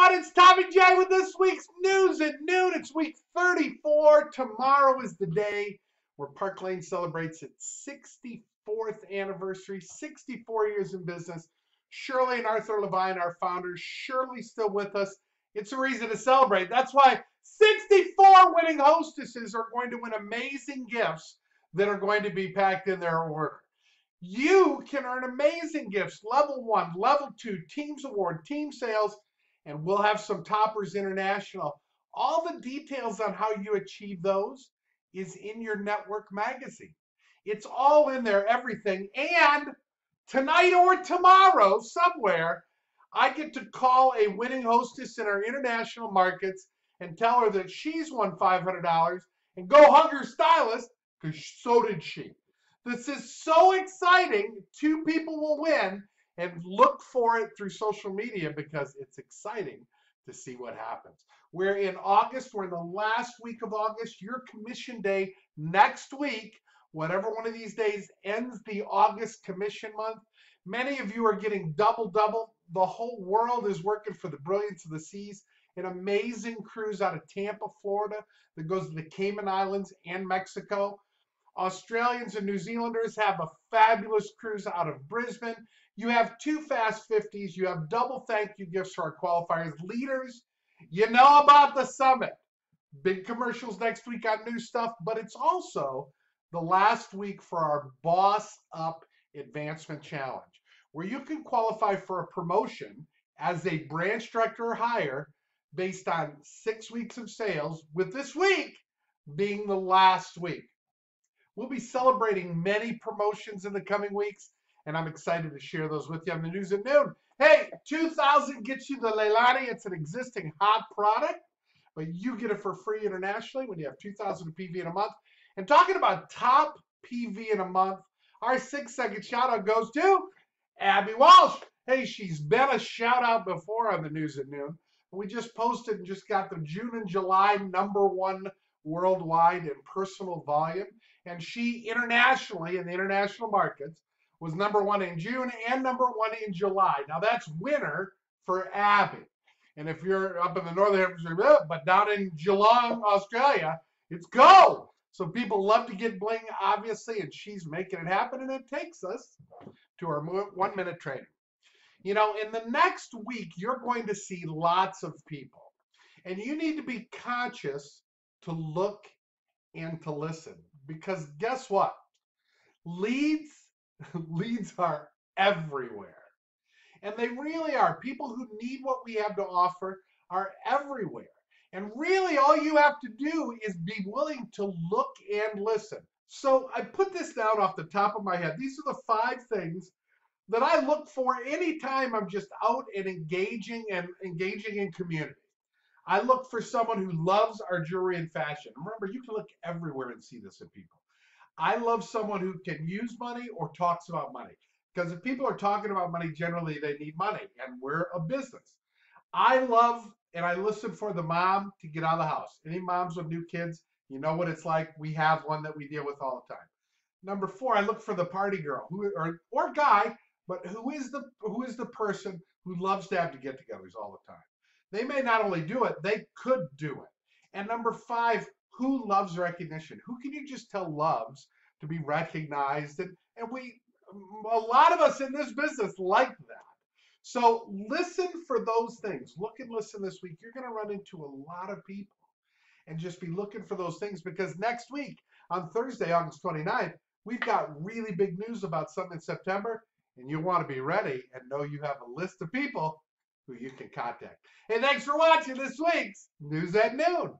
everyone, it's Tommy J with this week's News at Noon. It's week 34. Tomorrow is the day where Park Lane celebrates its 64th anniversary, 64 years in business. Shirley and Arthur Levine, our founders, Shirley's still with us. It's a reason to celebrate. That's why 64 winning hostesses are going to win amazing gifts that are going to be packed in their order. You can earn amazing gifts, level 1, level 2, Teams Award, team sales, and we'll have some Toppers International. All the details on how you achieve those is in your network magazine. It's all in there, everything. And tonight or tomorrow, somewhere, I get to call a winning hostess in our international markets and tell her that she's won $500 and go hug her stylist because so did she. This is so exciting. 2 people will win, and look for it through social media because it's exciting to see what happens. We're in August. We're in the last week of August. Your commission day next week, whatever one of these days ends the August commission month. Many of you are getting double. The whole world is working for the Brilliance of the Seas, an amazing cruise out of Tampa, Florida that goes to the Cayman Islands and Mexico. Australians and New Zealanders have a fabulous cruise out of Brisbane. You have 2 Fast 50s. You have double thank you gifts for our qualifiers. Leaders, you know about the summit. Big commercials next week on new stuff, but it's also the last week for our Boss Up Advancement Challenge, where you can qualify for a promotion as a branch director or higher based on 6 weeks of sales, with this week being the last week. We'll be celebrating many promotions in the coming weeks, and I'm excited to share those with you on the News at Noon. Hey, 2,000 gets you the Leilani. It's an existing hot product, but you get it for free internationally when you have 2,000 PV in a month. And talking about top PV in a month, our 6-second shout out goes to Abby Walsh. Hey, she's been a shout out before on the News at Noon. We just posted and just got the June and July #1 worldwide in personal volume. And she internationally, in the international markets, was #1 in June and #1 in July. Now that's winter for Abby. And if you're up in the northern hemisphere, but down in Geelong, Australia, it's go. So people love to get bling, obviously, and she's making it happen. And it takes us to our 1-minute training. You know, in the next week, you're going to see lots of people. And you need to be conscious to look and to listen. Because guess what? Leads are everywhere. And they really are. People who need what we have to offer are everywhere. And really all you have to do is be willing to look and listen. So I put this down off the top of my head. These are the 5 things that I look for anytime I'm just out and engaging in community. I look for someone who loves our jewelry and fashion. Remember, you can look everywhere and see this in people. I love someone who can use money or talks about money. Because if people are talking about money, generally they need money, and we're a business. I love and I listen for the mom to get out of the house. Any moms with new kids, you know what it's like. We have one that we deal with all the time. #4, I look for the party girl or guy, but who is the person who loves to have to get-togethers all the time. They may not only do it, they could do it. And #5, who loves recognition? Who can you just tell loves to be recognized? And a lot of us in this business like that. So listen for those things. Look and listen this week. You're going to run into a lot of people and just be looking for those things, because next week on Thursday, August 29th, we've got really big news about something in September, and you want to be ready and know you have a list of people who you can contact. Hey, thanks for watching this week's News at Noon.